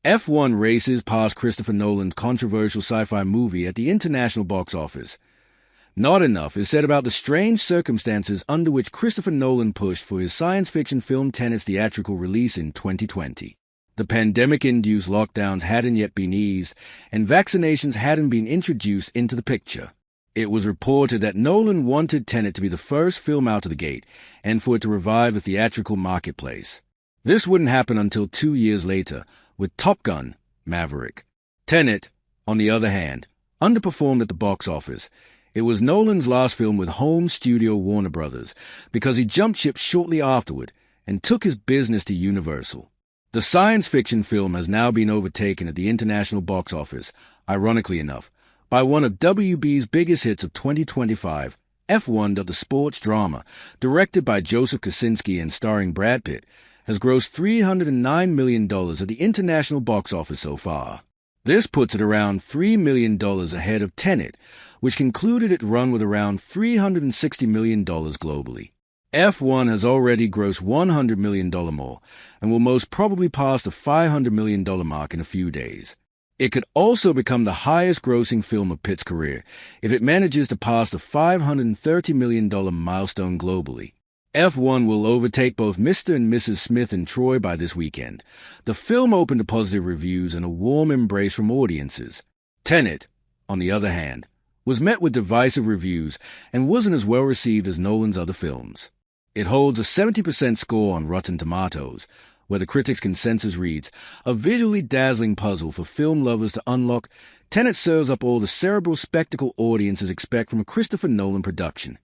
F1 races past Christopher Nolan's controversial sci-fi movie at the international box office. Not enough is said about the strange circumstances under which Christopher Nolan pushed for his science fiction film Tenet's theatrical release in 2020. The pandemic-induced lockdowns hadn't yet been eased, and vaccinations hadn't been introduced into the picture. It was reported that Nolan wanted Tenet to be the first film out of the gate, and for it to revive the theatrical marketplace. This wouldn't happen until 2 years later, with Top Gun: Maverick. Tenet, on the other hand, underperformed at the box office. It was Nolan's last film with home studio Warner Brothers, because he jumped ship shortly afterward and took his business to Universal. The science fiction film has now been overtaken at the international box office, ironically enough, by one of WB's biggest hits of 2025, F1. The sports drama, directed by Joseph Kosinski and starring Brad Pitt, has grossed $309 million at the international box office so far. This puts it around $3 million ahead of Tenet, which concluded its run with around $360 million globally. F1 has already grossed $100 million more, and will most probably pass the $500 million mark in a few days. It could also become the highest-grossing film of Pitt's career if it manages to pass the $530 million milestone globally. F1 will overtake both Mr. and Mrs. Smith and Troy by this weekend. The film opened to positive reviews and a warm embrace from audiences. Tenet, on the other hand, was met with divisive reviews and wasn't as well received as Nolan's other films. It holds a 70% score on Rotten Tomatoes, where the critics' consensus reads, "A visually dazzling puzzle for film lovers to unlock, Tenet serves up all the cerebral spectacle audiences expect from a Christopher Nolan production."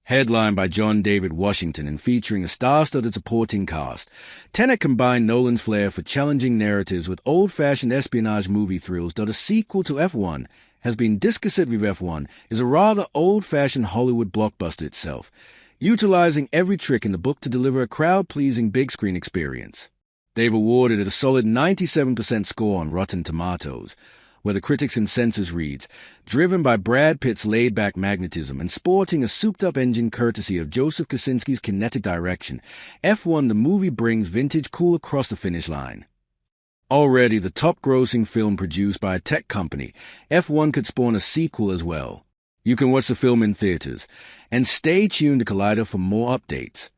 Headlined by John David Washington and featuring a star-studded supporting cast, Tenet combined Nolan's flair for challenging narratives with old-fashioned espionage movie thrills. A sequel to F1 has been discussed with F1 is a rather old-fashioned Hollywood blockbuster itself, utilizing every trick in the book to deliver a crowd-pleasing big-screen experience. They've awarded it a solid 97% score on Rotten Tomatoes, where the critics' consensus reads, "Driven by Brad Pitt's laid-back magnetism and sporting a souped-up engine courtesy of Joseph Kosinski's kinetic direction, F1 the movie brings vintage cool across the finish line." Already the top-grossing film produced by a tech company, F1 could spawn a sequel as well. You can watch the film in theaters, and stay tuned to Collider for more updates.